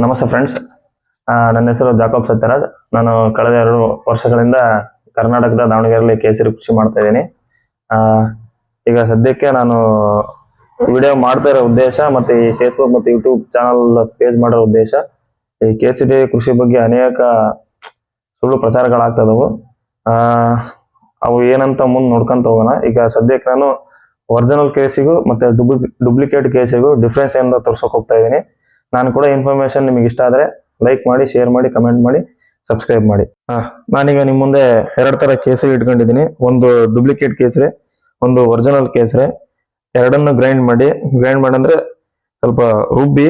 ನಮಸ್ತೆ ಫ್ರೆಂಡ್ಸ್. ನನ್ನ ಹೆಸರು ಜಾಕೋಬ್ ಸತ್ಯರಾಜ್. ನಾನು ಕಳೆದ 2 ವರ್ಷಗಳಿಂದ ಕರ್ನಾಟಕದ ದಾವಣಗೆರೆಯಲ್ಲಿ ಕೇಸರಿ ಕೃಷಿ ಮಾಡ್ತಾ ಇದ್ದೀನಿ. ಈಗ ಸದ್ಯಕ್ಕೆ ನಾನು ವಿಡಿಯೋ ಮಾಡ್ತಾ ಇರೋ ಉದ್ದೇಶ ಮತ್ತು ಈ ಫೇಸ್ಬುಕ್ ಮತ್ತು ಯೂಟ್ಯೂಬ್ ಚಾನಲ್ ಪೇಜ್ ಮಾಡೋ ಉದ್ದೇಶ, ಈ ಕೇಸರಿ ಕೃಷಿ ಬಗ್ಗೆ ಅನೇಕ ಸುಳ್ಳು ಪ್ರಚಾರಗಳಾಗ್ತಾ ಇದಾವು. ಅವು ಏನಂತ ಮುಂದೆ ನೋಡ್ಕೊಂತ ಹೋಗೋಣ. ಈಗ ಸದ್ಯಕ್ಕೆ ನಾನು ಒರಿಜಿನಲ್ ಕೇಸಿಗೂ ಮತ್ತು ಡುಪ್ಲಿಕೇಟ್ ಕೇಸಿಗೂ ಡಿಫ್ರೆನ್ಸ್ ಏನು ತೋರ್ಸೋಕೆ ಹೋಗ್ತಾ ಇದ್ದೀನಿ. ನಾನು ಕೂಡ ಇನ್ಫಾರ್ಮೇಶನ್ ನಿಮಗೆ ಇಷ್ಟ ಆದರೆ ಲೈಕ್ ಮಾಡಿ, ಶೇರ್ ಮಾಡಿ, ಕಮೆಂಟ್ ಮಾಡಿ, ಸಬ್ಸ್ಕ್ರೈಬ್ ಮಾಡಿ. ನಾನೀಗ ನಿಮ್ಮ ಮುಂದೆ 2 ಥರ ಕೇಸರಿ ಇಟ್ಕೊಂಡಿದ್ದೀನಿ. ಒಂದು ಡುಪ್ಲಿಕೇಟ್ ಕೇಸರಿ, ಒಂದು ಒರಿಜಿನಲ್ ಕೇಸರಿ. ಎರಡನ್ನು ಗ್ರೈಂಡ್ ಮಾಡಿ ಅಂದ್ರೆ ಸ್ವಲ್ಪ ರುಬ್ಬಿ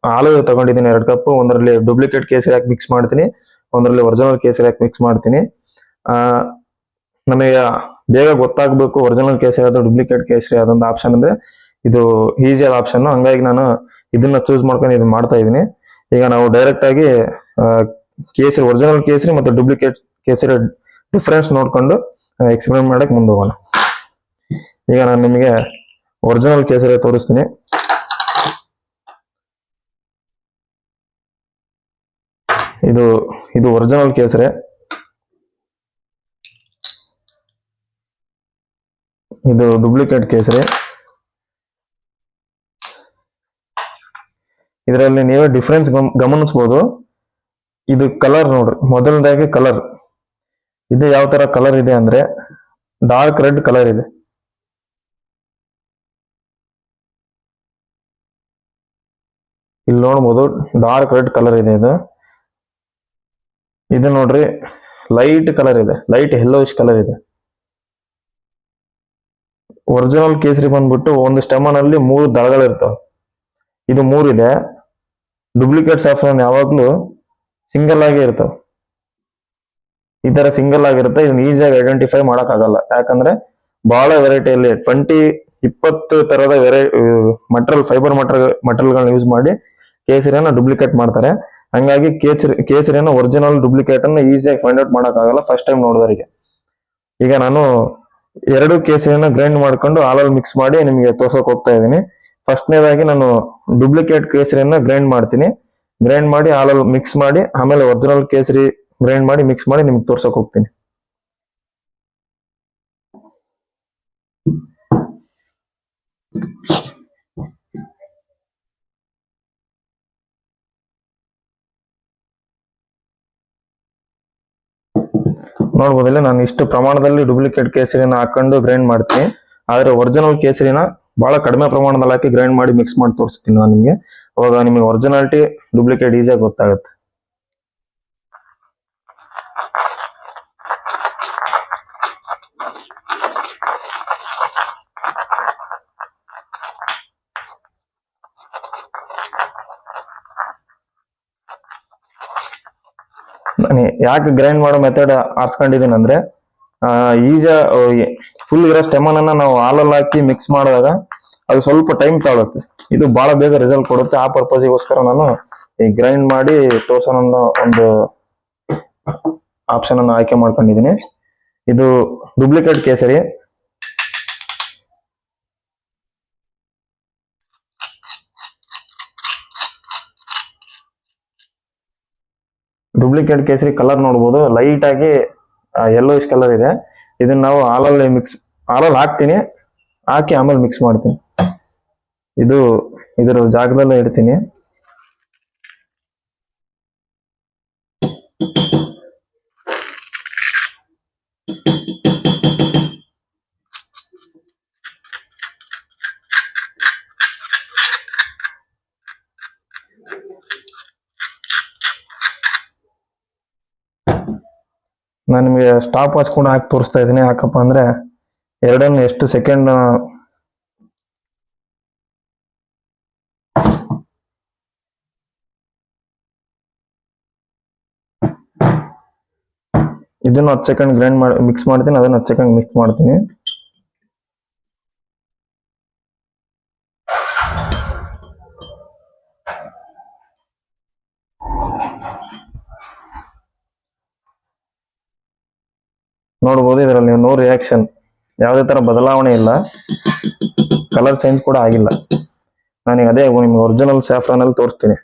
ಹಾಲು ತಗೊಂಡಿದ್ದೀನಿ 2 ಕಪ್. ಒಂದರಲ್ಲಿ ಡುಪ್ಲಿಕೇಟ್ ಕೇಸರಿ ಹಾಕಿ ಮಿಕ್ಸ್ ಮಾಡ್ತೀನಿ, ಒಂದರಲ್ಲಿ ಒರಿಜಿನಲ್ ಕೇಸರಿ ಹಾಕಿ ಮಿಕ್ಸ್ ಮಾಡ್ತೀನಿ. ನಮಗೆ ಬೇಗ ಗೊತ್ತಾಗಬೇಕು ಒರಿಜಿನಲ್ ಕೇಸರಿ ಅಥವಾ ಡುಪ್ಲಿಕೇಟ್ ಕೇಸರಿ ಅದೊಂದು ಆಪ್ಷನ್ ಅಂದ್ರೆ ಇದು ಈಸಿಯಾದ ಆಪ್ಷನ್. ಹಂಗಾಗಿ ನಾನು ಇದನ್ನ ಚೂಸ್ ಮಾಡ್ಕೊಂಡು ಇದನ್ನ ಮಾಡ್ತಾ ಇದ್ದೀನಿ. ಈಗ ನಾವು ಡೈರೆಕ್ಟ್ ಆಗಿ ಕೇಸರಿ, ಒರಿಜಿನಲ್ ಕೇಸರಿ ಮತ್ತು ಡುಪ್ಲಿಕೇಟ್ ಕೇಸರಿ ಡಿಫ್ರೆನ್ಸ್ ನೋಡ್ಕೊಂಡು ಎಕ್ಸ್ಪೆರಿಮೆಂಟ್ ಮಾಡಕ್ಕೆ ಮುಂದೆ ಹೋಗೋಣ. ಈಗ ನಾನು ನಿಮಗೆ ಒರಿಜಿನಲ್ ಕೇಸರಿ ತೋರಿಸ್ತೀನಿ. ಇದು ಒರಿಜಿನಲ್ ಕೇಸರಿ. ಇದು ಡುಪ್ಲಿಕೇಟ್ ಕೇಸರಿ. ಇದರಲ್ಲಿ ನೀವೇ ಡಿಫ್ರೆನ್ಸ್ ಗಮನಿಸಬಹುದು. ಇದು ಕಲರ್ ನೋಡ್ರಿ, ಮೊದಲನೇದಾಗಿ ಕಲರ್. ಇದು ಯಾವ ತರ ಕಲರ್ ಇದೆ ಅಂದ್ರೆ ಡಾರ್ಕ್ ರೆಡ್ ಕಲರ್ ಇದೆ. ಇಲ್ಲಿ ನೋಡ್ಬೋದು ಡಾರ್ಕ್ ರೆಡ್ ಕಲರ್ ಇದೆ. ಇದು ನೋಡ್ರಿ ಲೈಟ್ ಕಲರ್ ಇದೆ, ಲೈಟ್ ಯೆಲ್ಲೋಯಿಶ್ ಕಲರ್ ಇದೆ. ಒರಿಜಿನಲ್ ಕೇಸರಿ ಬಂದ್ಬಿಟ್ಟು ಒಂದು ಸ್ಟೆಮನಲ್ಲಿ 3 ದಳಗಳಿರ್ತಾವ, ಇದು 3 ಇದೆ. ಡುಪ್ಲಿಕೇಟ್ ಸಾಫ್ರಾನ್ ಯಾವಾಗ್ಲೂ ಸಿಂಗಲ್ ಆಗಿ ಇರ್ತಾವ. ಈ ತರ ಸಿಂಗಲ್ ಆಗಿರುತ್ತೆ. ಇದನ್ನ ಈಸಿಯಾಗಿ ಐಡೆಂಟಿಫೈ ಮಾಡಕ್ ಆಗಲ್ಲ, ಯಾಕಂದ್ರೆ ಬಹಳ ವೆರೈಟಿಯಲ್ಲಿ 20 ತರದ ಫೈಬರ್ ಮಟೀರಿಯಲ್ಗಳನ್ನ ಯೂಸ್ ಮಾಡಿ ಕೇಸರಿಯನ್ನ ಡುಪ್ಲಿಕೇಟ್ ಮಾಡ್ತಾರೆ. ಹಂಗಾಗಿ ಕೇಸರಿಯನ್ನ ಒರಿಜಿನಲ್ ಡುಪ್ಲಿಕೇಟ್ ಅನ್ನ ಈಸಿಯಾಗಿ ಫೈಂಡ್ ಔಟ್ ಮಾಡಕ್ ಆಗಲ್ಲ ಫಸ್ಟ್ ಟೈಮ್ ನೋಡಿದವರಿಗೆ. ಈಗ ನಾನು 2 ಕೇಸರಿಯನ್ನ ಗ್ರೈಂಡ್ ಮಾಡ್ಕೊಂಡು ಹಾಲಲ್ಲಿ ಮಿಕ್ಸ್ ಮಾಡಿ ನಿಮಗೆ ತೋರ್ಸಕ್ ಹೋಗ್ತಾ ಇದ್ದೀನಿ. ಫಸ್ಟ್ನೇದಾಗಿ ನಾನು ಡುಪ್ಲಿಕೇಟ್ ಕೇಸರಿಯನ್ನ ಗ್ರೈಂಡ್ ಮಾಡ್ತೀನಿ. ಗ್ರೈಂಡ್ ಮಾಡಿ ಹಾಲಲ್ಲಿ ಮಿಕ್ಸ್ ಮಾಡಿ ಆಮೇಲೆ ಒರಿಜಿನಲ್ ಕೇಸರಿ ಗ್ರೈಂಡ್ ಮಾಡಿ ಮಿಕ್ಸ್ ಮಾಡಿ ನಿಮ್ಗೆ ತೋರ್ಸಕ್ ಹೋಗ್ತೀನಿ. ನೋಡ್ಬೋದಿಲ್ಲ, ನಾನು ಇಷ್ಟು ಪ್ರಮಾಣದಲ್ಲಿ ಡುಪ್ಲಿಕೇಟ್ ಕೇಸರಿನ ಹಾಕೊಂಡು ಗ್ರೈಂಡ್ ಮಾಡ್ತೀನಿ. ಆದ್ರೆ ಒರಿಜಿನಲ್ ಕೇಸರಿನ ಬಹಳ ಕಡಿಮೆ ಪ್ರಮಾಣದಲ್ಲಿ ಹಾಕಿ ಗ್ರೈಂಡ್ ಮಾಡಿ ಮಿಕ್ಸ್ ಮಾಡಿ ತೋರಿಸ್ತೀನಿ ನಾನು ನಿಮಗೆ. ಅವಾಗ ನಿಮಗೆ ಒರಿಜಿನಾಲಿಟಿ ಡುಪ್ಲಿಕೇಟ್ ಈಸಿಯಾಗಿ ಗೊತ್ತಾಗುತ್ತೆ. ನಾನು ಯಾಕೆ ಗ್ರೈಂಡ್ ಮಾಡೋ ಮೆಥಡ್ ಆರಿಸ್ಕೊಂಡಿದ್ದೀನಿ ಅಂದ್ರೆ ಫುಲ್ ಇರೋ ಸ್ಟೆಮನ್ನ ನಾವು ಹಾಲಲ್ಲಿ ಹಾಕಿ ಮಿಕ್ಸ್ ಮಾಡಿದಾಗ ಅದು ಸ್ವಲ್ಪ ಟೈಮ್ ತಗೊಳುತ್ತೆ. ಇದು ಬಹಳ ಬೇಗ ರಿಸಲ್ಟ್ ಕೊಡುತ್ತೆ. ಆ ಪರ್ಪಸ್ಗೋಸ್ಕರ ನಾನು ಈ ಗ್ರೈಂಡ್ ಮಾಡಿ ತೋರ್ಸೋಣ ಒಂದು ಆಪ್ಷನ್ ಅನ್ನು ಆಯ್ಕೆ ಮಾಡ್ಕೊಂಡಿದ್ದೀನಿ. ಇದು ಡುಪ್ಲಿಕೇಟ್ ಕೇಸರಿ. ಡುಪ್ಲಿಕೇಟ್ ಕೇಸರಿ ಕಲರ್ ನೋಡ್ಬೋದು, ಲೈಟ್ ಆಗಿ ಯೆಲ್ಲೋಯಿಶ್ ಕಲರ್ ಇದೆ. ಇದನ್ನ ನಾವು ಹಾಲಲ್ಲಿ ಹಾಕ್ತೀನಿ, ಹಾಕಿ ಆಮೇಲೆ ಮಿಕ್ಸ್ ಮಾಡ್ತೀನಿ. ಇದರ ಜಾಗದಲ್ಲೇ ಇಡ್ತೀನಿ. ನಾನು ನಿಮಗೆ ಸ್ಟಾಪ್ ವಾಚ್ ಕೂಡ ಹಾಕಿ ತೋರಿಸ್ತಾ ಇದ್ದೀನಿ. ಯಾಕಪ್ಪ ಅಂದ್ರೆ ಎರಡನ್ನು ಎಷ್ಟು ಸೆಕೆಂಡ್ ಇದನ್ನು 10 ಸೆಕೆಂಡ್ ಗ್ರೈಂಡ್ ಮಾಡಿ ಮಿಕ್ಸ್ ಮಾಡ್ತೀನಿ, ಅದನ್ನು 10 ಸೆಕೆಂಡ್ ಮಿಕ್ಸ್ ಮಾಡ್ತೀನಿ. ನೋಡ್ಬೋದು ಇದರಲ್ಲಿ ನೋ ರಿಯಾಕ್ಷನ್, ಯಾವುದೇ ತರ ಬದಲಾವಣೆ ಇಲ್ಲ, ಕಲರ್ ಚೇಂಜ್ ಕೂಡ ಆಗಿಲ್ಲ. ನಾನೀಗ ಅದೇ ನಿಮ್ಗೆ ಒರಿಜಿನಲ್ ಸ್ಯಾಫ್ರಾನ್ ಅಲ್ಲಿ ತೋರಿಸ್ತೀನಿ.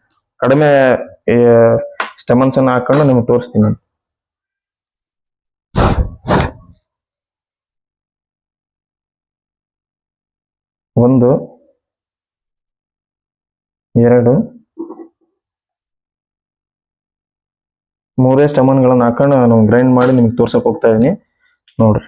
ಕಡಿಮೆ ಸ್ಟೆಮನ್ಸ್ ಅನ್ನ ಹಾಕೊಂಡು ನಿಮ್ಗೆ ತೋರಿಸ್ತೀನಿ. ಒಂದು, ಎರಡು, ಮೂರೇ ಸ್ಟೆಮನ್ಗಳನ್ನ ಹಾಕೊಂಡು ನಾನು ಗ್ರೈಂಡ್ ಮಾಡಿ ನಿಮ್ಗೆ ತೋರ್ಸಕ್ ಹೋಗ್ತಾ ಇದೀನಿ ನೋಡ್ರಿ.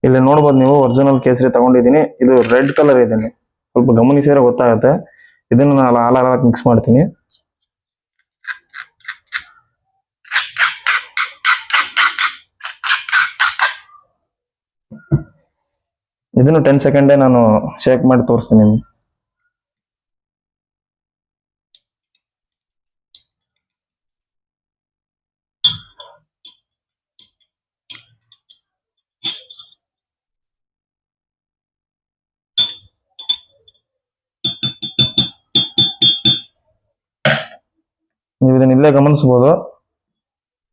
ಇಲ್ಲಿ ನೋಡ್ಬೋದು ನೀವು ಒರಿಜಿನಲ್ ಕೇಸರಿ ತಗೊಂಡಿದ್ದೀನಿ. ಇದು ರೆಡ್ ಕಲರ್ ಇದೆ, ಸ್ವಲ್ಪ ಗಮನಿಸಿದ್ರೆ ಗೊತ್ತಾಗುತ್ತೆ. ಇದನ್ನ ನಾನು ಹಾಲಾಗಿ ಮಿಕ್ಸ್ ಮಾಡ್ತೀನಿ. ಇದನ್ನು 10 ಸೆಕೆಂಡೇ ನಾನು ಶೇಕ್ ಮಾಡಿ ತೋರಿಸ್ತೀನಿ. ನೀವು ಇದನ್ನ ಇಲ್ಲೇ ಗಮನಿಸಬಹುದು,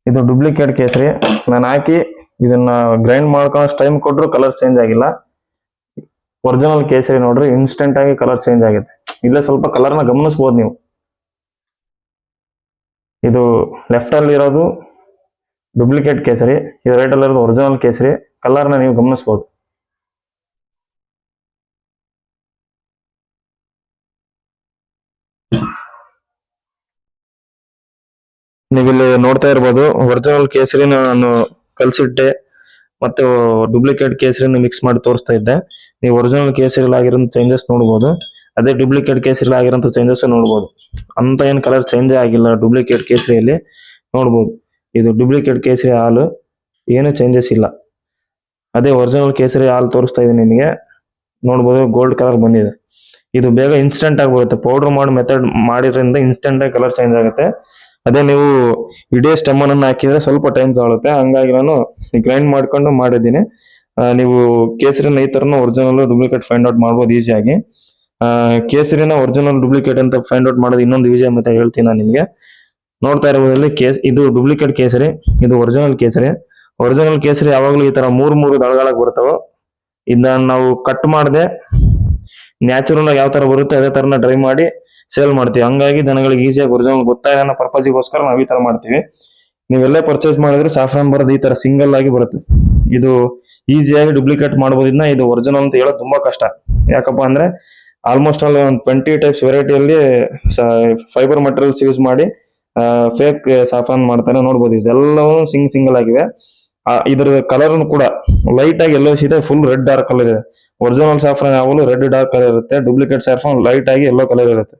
ಇದು ಡೂಪ್ಲಿಕೇಟ್ ಕೇಸರಿ. ನಾನು ಹಾಕಿ ಇದನ್ನ ಗ್ರೈಂಡ್ ಮಾಡ್ಕೊಳ್ಳೋ ಟೈಮ್ ಕೊಟ್ಟರು ಕಲರ್ ಚೇಂಜ್ ಆಗಿಲ್ಲ. ಒರಿಜಿನಲ್ ಕೇಸರಿ ನೋಡ್ರಿ, ಇನ್ಸ್ಟೆಂಟ್ ಆಗಿ ಕಲರ್ ಚೇಂಜ್ ಆಗಿದೆ. ಇಲ್ಲೇ ಸ್ವಲ್ಪ ಕಲರ್ನ ಗಮನಿಸಬಹುದು ನೀವು. ಇದು ಲೆಫ್ಟ್ ಅಲ್ಲಿ ಇರೋದು ಡೂಪ್ಲಿಕೇಟ್ ಕೇಸರಿ, ಇದು ರೈಟ್ ಅಲ್ಲಿ ಇರೋದು ಒರಿಜಿನಲ್ ಕೇಸರಿ. ಕಲರ್ನ ನೀವು ಗಮನಿಸಬಹುದು. ನೀವಿಲ್ಲಿ ನೋಡ್ತಾ ಇರ್ಬೋದು, ಒರಿಜಿನಲ್ ಕೇಸರಿನ ನಾನು ಕಲ್ಸಿಟ್ಟೆ ಮತ್ತು ಡೂಪ್ಲಿಕೇಟ್ ಕೇಸರಿನ ಮಿಕ್ಸ್ ಮಾಡಿ ತೋರಿಸ್ತಾ ಇದ್ದೆ. ನೀವು ಒರಿಜಿನಲ್ ಕೇಸರಿ ಆಗಿರೋ ಚೇಂಜಸ್ ನೋಡ್ಬೋದು, ಅದೇ ಡೂಪ್ಲಿಕೇಟ್ ಕೇಸರಿ ಆಗಿರೋಂಥ ಚೇಂಜಸ್ ನೋಡ್ಬೋದು. ಅಂತ ಏನು ಕಲರ್ ಚೇಂಜ್ ಆಗಿಲ್ಲ ಡೂಪ್ಲಿಕೇಟ್ ಕೇಸರಿಯಲ್ಲಿ. ನೋಡ್ಬೋದು, ಇದು ಡೂಪ್ಲಿಕೇಟ್ ಕೇಸರಿ ಹಾಲು, ಏನು ಚೇಂಜಸ್ ಇಲ್ಲ. ಅದೇ ಒರಿಜಿನಲ್ ಕೇಸರಿ ಹಾಲು ತೋರಿಸ್ತಾ ಇದ್ದೀನಿ ನಿಮಗೆ, ನೋಡ್ಬೋದು ಗೋಲ್ಡ್ ಕಲರ್ ಬಂದಿದೆ. ಇದು ಬೇಗ ಇನ್ಸ್ಟೆಂಟ್ ಆಗಿ ಬರುತ್ತೆ. ಪೌಡರ್ ಮಾಡಿ ಮೆಥಡ್ ಮಾಡಿದ್ರಿಂದ ಇನ್ಸ್ಟೆಂಟ್ ಆಗಿ ಕಲರ್ ಚೇಂಜ್ ಆಗುತ್ತೆ. ಅದೇ ನೀವು ಇಡೀ ಸ್ಟೆಮ್ಮನ್ ಅನ್ನು ಹಾಕಿದ್ರೆ ಸ್ವಲ್ಪ ಟೈಮ್ ತಗೊಳುತ್ತೆ. ಹಂಗಾಗಿ ನಾನು ಗ್ರೈಂಡ್ ಮಾಡ್ಕೊಂಡು ಮಾಡಿದ್ದೀನಿ. ನೀವು ಕೇಸರಿನ ಈ ತರನು ಒರಿಜಿನಲ್ ಡೂಪ್ಲಿಕೇಟ್ ಫೈಂಡ್ ಔಟ್ ಮಾಡ್ಬೋದು ಈಸಿಯಾಗಿ. ಕೇಸರಿನ ಒರಿಜಿನಲ್ ಡೂಪ್ಲಿಕೇಟ್ ಅಂತ ಫೈಂಡ್ ಔಟ್ ಮಾಡೋದು ಇನ್ನೊಂದು ಈಸಿ ಅಂತ ಹೇಳ್ತೀನಿ ನಾನು ನಿಮಗೆ. ನೋಡ್ತಾ ಇರೋದ್ರಲ್ಲಿ ಇದು ಡೂಪ್ಲಿಕೇಟ್ ಕೇಸರಿ, ಇದು ಒರಿಜಿನಲ್ ಕೇಸರಿ. ಒರಿಜಿನಲ್ ಕೇಸರಿ ಯಾವಾಗಲೂ ಈ ತರ ಮೂರು ದಳಗಳಾಗಿ ಬರ್ತಾವೆ. ಇದನ್ನ ನಾವು ಕಟ್ ಮಾಡದೆ ನ್ಯಾಚುರಲ್ ಆಗಿ ಯಾವ ತರ ಬರುತ್ತೆ ಅದೇ ತರನ ಡ್ರೈ ಮಾಡಿ ಸೇಲ್ ಮಾಡ್ತೀವಿ. ಹಂಗಾಗಿ ಜನಗಳಿಗೆ ಈಸಿಯಾಗಿ ಒರಿಜಿನಲ್ ಗೊತ್ತಾಗ ಅನ್ನೋ ಪರ್ಪಸ್ಗೋಸ್ಕರ ನಾವು ಈ ತರ ಮಾಡ್ತೀವಿ. ನೀವೆಲ್ಲೇ ಪರ್ಚೇಸ್ ಮಾಡಿದ್ರೆ ಸಾಫ್ರಾನ್ ಬರೋದು ಈ ತರ ಸಿಂಗಲ್ ಆಗಿ ಬರುತ್ತೆ. ಇದು ಈಸಿಯಾಗಿ ಡೂಪ್ಲಿಕೇಟ್ ಮಾಡಬಹುದನ್ನ, ಇದು ಒರಿಜಿನಲ್ ಅಂತ ಹೇಳೋದು ತುಂಬಾ ಕಷ್ಟ. ಯಾಕಪ್ಪ ಅಂದ್ರೆ ಆಲ್ಮೋಸ್ಟ್ ಆಲ್ ಒಂದು 20 ಟೈಪ್ಸ್ ವೆರೈಟಿಯಲ್ಲಿ ಫೈಬರ್ ಮಟೀರಿಯಲ್ಸ್ ಯೂಸ್ ಮಾಡಿ ಫೇಕ್ ಸಾಫ್ರಾನ್ ಮಾಡ್ತಾರೆ. ನೋಡ್ಬೋದು, ಇದೆಲ್ಲವೂ ಸಿಂಗಲ್ ಆಗಿವೆ. ಇದ್ರ ಕಲರ್ ಕೂಡ ಲೈಟ್ ಆಗಿ ಎಲ್ಲೋ ಇದೆ, ಫುಲ್ ರೆಡ್ ಡಾರ್ಕ್ ಕಲರ್ ಇದೆ. ಒರಿಜಿನಲ್ ಸಾಫ್ರಾನ್ ಯಾವಾಗಲೂ ರೆಡ್ ಡಾರ್ಕ್ ಕಲರ್ ಇರುತ್ತೆ, ಡೂಪ್ಲಿಕೇಟ್ ಸಾಫ್ರಾನ್ ಲೈಟ್ ಆಗಿ ಎಲ್ಲೋ ಕಲರ್ ಇರುತ್ತೆ.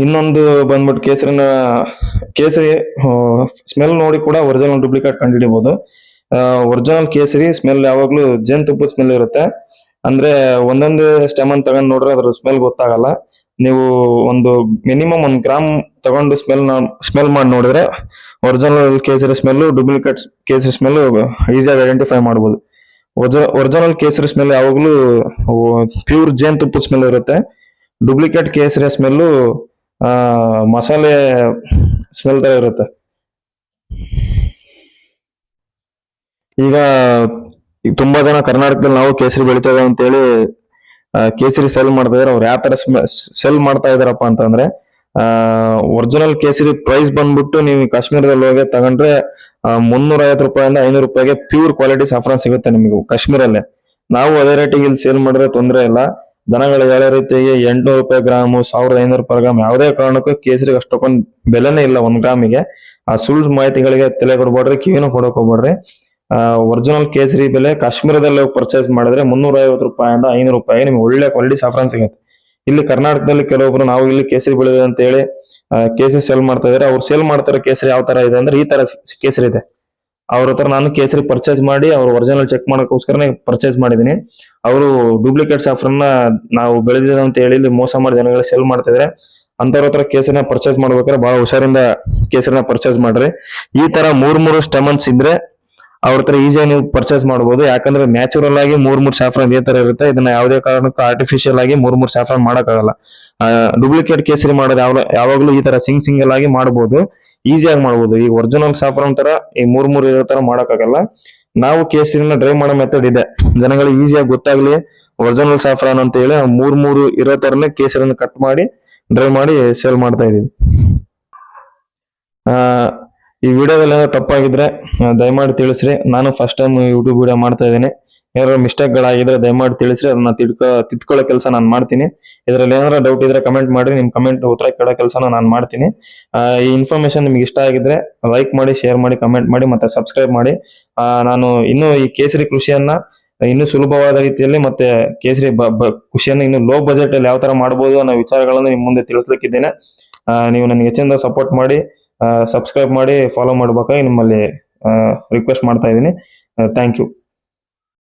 ಇನ್ನೊಂದು ಬಂದ್ಬಿಟ್ಟು ಕೇಸರಿ ಸ್ಮೆಲ್ ನೋಡಿ ಕೂಡ ಒರಿಜಿನಲ್ ಡೂಪ್ಲಿಕೇಟ್ ಕಂಡುಹಿಡಿಬಹುದು. ಒರಿಜಿನಲ್ ಕೇಸರಿ ಸ್ಮೆಲ್ ಯಾವಾಗ್ಲೂ ಜೇನುತುಪ್ಪದ ಸ್ಮೆಲ್ ಇರುತ್ತೆ. ಅಂದ್ರೆ ಒಂದೊಂದು ಸ್ಟೆಮನ್ ತಗೊಂಡ್ ನೋಡ್ರೆ ಅದ್ರ ಸ್ಮೆಲ್ ಗೊತ್ತಾಗಲ್ಲ. ನೀವು ಒಂದು ಮಿನಿಮಮ್ 1 ಗ್ರಾಮ್ ತಗೊಂಡು ಸ್ಮೆಲ್ ಮಾಡಿ ನೋಡಿದ್ರೆ ಒರಿಜಿನಲ್ ಕೇಸರಿ ಸ್ಮೆಲ್, ಡೂಪ್ಲಿಕೇಟ್ ಕೇಸರಿ ಸ್ಮೆಲ್ ಈಸಿಯಾಗಿ ಐಡೆಂಟಿಫೈ ಮಾಡಬಹುದು. ಒರಿಜಿನಲ್ ಕೇಸರಿ ಸ್ಮೆಲ್ ಯಾವಾಗ್ಲೂ ಪ್ಯೂರ್ ಜೇನುತುಪ್ಪದ ಸ್ಮೆಲ್ ಇರುತ್ತೆ. ಡೂಪ್ಲಿಕೇಟ್ ಕೇಸರಿ ಸ್ಮೆಲ್ಲು ಮಸಾಲೆ ಸ್ಮೆಲ್ ತರ ಇರುತ್ತೆ. ಈಗ ತುಂಬಾ ಜನ ಕರ್ನಾಟಕದಲ್ಲಿ ನಾವು ಕೇಸರಿ ಬೆಳಿತೇವೆ ಅಂತೇಳಿ ಕೇಸರಿ ಸೆಲ್ ಮಾಡ್ತಾ ಇದಾರೆ. ಅವ್ರು ಯಾವ ತರ ಸೆಲ್ ಮಾಡ್ತಾ ಇದಾರಪ್ಪ ಅಂತಂದ್ರೆ, ಒರಿಜಿನಲ್ ಕೇಸರಿ ಪ್ರೈಸ್ ಬಂದ್ಬಿಟ್ಟು ನೀವು ಕಾಶ್ಮೀರದಲ್ಲಿ ಹೋಗಿ ತಗೊಂಡ್ರೆ 350 ರೂಪಾಯಿಂದ 500 ರೂಪಾಯಿಗೆ ಪ್ಯೂರ್ ಕ್ವಾಲಿಟಿ ಸಾಫ್ರಾನ್ ಸಿಗುತ್ತೆ ನಿಮಗೆ ಕಾಶ್ಮೀರಲ್ಲೇ. ನಾವು ಅದೇ ರೇಟಿಗೆ ಇಲ್ಲಿ ಸೇಲ್ ಮಾಡಿದ್ರೆ ತೊಂದರೆ ಇಲ್ಲ. ದನಗಳು ಯಾವ ರೀತಿಗೆ 800 ರೂಪಾಯಿ ಗ್ರಾಮು, 1500 ರೂಪಾಯಿ ಗ್ರಾಮ್, ಯಾವುದೇ ಕಾರಣಕ್ಕೂ ಕೇಸರಿಗೆ ಅಷ್ಟೊಂದು ಬೆಲೆನೇ ಇಲ್ಲ 1 ಗ್ರಾಮಿಗೆ. ಆ ಸುಳ್ಳು ಮಾಹಿತಿಗಳಿಗೆ ತಲೆ ಕೊಡ್ಬೇಡ್ರಿ, ಕಿವಿನೂ ಕೊಡಕ್ ಹೋಗ್ಬೇಡ್ರಿ. ಒರಿಜಿನಲ್ ಕೇಸರಿ ಬೆಲೆ ಕಾಶ್ಮೀರದಲ್ಲಿ ಪರ್ಚೇಸ್ ಮಾಡಿದ್ರೆ 350 ರೂಪಾಯಿಂದ 500 ರೂಪಾಯಿ ನಿಮ್ಗೆ ಒಳ್ಳೆ ಕ್ವಾಲಿಟಿ ಸಾಫ್ರಾನ್ ಸಿಗುತ್ತೆ. ಇಲ್ಲಿ ಕರ್ನಾಟಕದಲ್ಲಿ ಕೆಲವೊಬ್ರು ನಾವು ಇಲ್ಲಿ ಕೇಸರಿ ಬೆಳೆದಿದೆ ಅಂತ ಹೇಳಿ ಕೇಸರಿ ಸೇಲ್ ಮಾಡ್ತಾ ಇದಾರೆ. ಅವ್ರು ಸೇಲ್ ಮಾಡ್ತಾರೆ ಕೇಸರಿ ಯಾವ ತರ ಇದೆ ಅಂದ್ರೆ ಈ ತರ ಕೇಸರಿ ಇದೆ. ಅವ್ರ ಹತ್ರ ನಾನು ಕೇಸರಿ ಪರ್ಚೇಸ್ ಮಾಡಿ ಅವ್ರ ಒರಿಜಿನಲ್ ಚೆಕ್ ಮಾಡೋಕ್ಕೋಸ್ಕರನೇ ಪರ್ಚೇಸ್ ಮಾಡಿದೀನಿ. ಅವರು ಡೂಪ್ಲಿಕೇಟ್ ಸಾಫ್ರನ್ನ ನಾವು ಬೆಳೆದಿದೆ ಅಂತ ಹೇಳಿ ಇಲ್ಲಿ ಮೋಸ ಮಾಡಿ ಜನಗಳಿಗೆ ಸೆಲ್ ಮಾಡ್ತಿದ್ರೆ, ಅಂತವ್ರ ಹತ್ರ ಕೇಸರಿನ ಪರ್ಚೇಸ್ ಮಾಡ್ಬೇಕಾದ್ರೆ ಬಹಳ ಹುಷಾರಿಂದ ಕೇಸರಿನ ಪರ್ಚೇಸ್ ಮಾಡ್ರಿ. ಈ ತರ ಮೂರ್ ಸ್ಟೆಮನ್ಸ್ ಇದ್ರೆ ಅವ್ರ ಹತ್ರ ಈಸಿಯಾಗಿ ನೀವು ಪರ್ಚೇಸ್ ಮಾಡಬಹುದು. ಯಾಕಂದ್ರೆ ನ್ಯಾಚುರಲ್ ಆಗಿ ಮೂರ್ ಸಾಫ್ರಾನ್ ಇದೇ ತರ ಇರುತ್ತೆ. ಇದನ್ನ ಯಾವುದೇ ಕಾರಣಕ್ಕೂ ಆರ್ಟಿಫಿಷಿಯಲ್ ಆಗಿ ಮೂರ್ ಸಾಫ್ರಾನ್ ಮಾಡಕ್ಕಾಗಲ್ಲ. ಡೂಪ್ಲಿಕೇಟ್ ಕೇಸರಿ ಮಾಡೋದು ಯಾವಾಗ್ಲೂ ಈ ತರ ಸಿಂಗಲ್ ಆಗಿ ಮಾಡಬಹುದು, ಈಸಿಯಾಗಿ ಮಾಡಬಹುದು. ಈ ಒರಿಜಿನಲ್ ಸಾಫ್ರಾನ್ ತರ ಈ ಮೂರ್ ಇರೋ ತರ ಮಾಡಕ್ಕಾಗಲ್ಲ. ನಾವು ಕೇಸರಿನ ಡ್ರೈ ಮಾಡೋ ಮೆಥಡ್ ಇದೆ, ಜನಗಳಿಗೆ ಈಸಿಯಾಗಿ ಗೊತ್ತಾಗ್ಲಿ ಒರಿಜಿನಲ್ ಸಾಫ್ರಾನ್ ಅಂತ ಹೇಳಿ ಮೂರ್ ಇರೋ ತರನೇ ಕೇಸರಿನ ಕಟ್ ಮಾಡಿ ಡ್ರೈ ಮಾಡಿ ಸೇಲ್ ಮಾಡ್ತಾ ಇದೀವಿ. ಈ ವಿಡಿಯೋದಲ್ಲಿ ಏನೋ ತಪ್ಪಾಗಿದ್ರೆ ದಯಮಾಡಿ ತಿಳಿಸ್ರಿ. ನಾನು ಫಸ್ಟ್ ಟೈಮ್ ಯೂಟ್ಯೂಬ್ ವಿಡಿಯೋ ಮಾಡ್ತಾ ಇದ್ದೀನಿ. ಏನಾದ್ರು ಮಿಸ್ಟೇಕ್ ಗಳಾಗಿದ್ರೆ ದಯಮಾಡಿ ತಿಳಿಸ್ರಿ, ಅದನ್ನ ತಿದ್ಕೊಳ್ಳೋ ಕೆಲಸ ನಾನು ಮಾಡ್ತೀನಿ. ಇದರಲ್ಲಿ ಏನಾದ್ರು ಡೌಟ್ ಇದ್ರೆ ಕಮೆಂಟ್ ಮಾಡಿ, ನಿಮ್ ಕಮೆಂಟ್ ಉತ್ತರ ಕೊಡೋ ಕೆಲಸನ ನಾನು ಮಾಡ್ತೀನಿ. ಈ ಇನ್ಫಾರ್ಮೇಶನ್ ನಿಮ್ಗೆ ಇಷ್ಟ ಆಗಿದ್ರೆ ಲೈಕ್ ಮಾಡಿ, ಶೇರ್ ಮಾಡಿ, ಕಮೆಂಟ್ ಮಾಡಿ, ಮತ್ತೆ ಸಬ್ಸ್ಕ್ರೈಬ್ ಮಾಡಿ. ನಾನು ಇನ್ನು ಈ ಕೇಸರಿ ಕೃಷಿಯನ್ನ ಇನ್ನು ಸುಲಭವಾದ ರೀತಿಯಲ್ಲಿ ಮತ್ತೆ ಕೇಸರಿ ಕೃಷಿಯನ್ನು ಇನ್ನು ಲೋ ಬಜೆಟ್ ಅಲ್ಲಿ ಯಾವ ತರ ಮಾಡಬಹುದು ಅನ್ನೋ ವಿಚಾರಗಳನ್ನು ನಿಮ್ ಮುಂದೆ ತಿಳಿಸ್ಲಿಕ್ಕಿದ್ದೇನೆ. ನೀವು ನನಗೆ ಹೆಚ್ಚಿನ ಸಪೋರ್ಟ್ ಮಾಡಿ, ಸಬ್ಸ್ಕ್ರೈಬ್ ಮಾಡಿ, ಫಾಲೋ ಮಾಡಬೇಕಾಗಿ ನಿಮ್ಮಲ್ಲಿ ರಿಕ್ವೆಸ್ಟ್ ಮಾಡ್ತಾ ಇದ್ದೀನಿ. Thank you.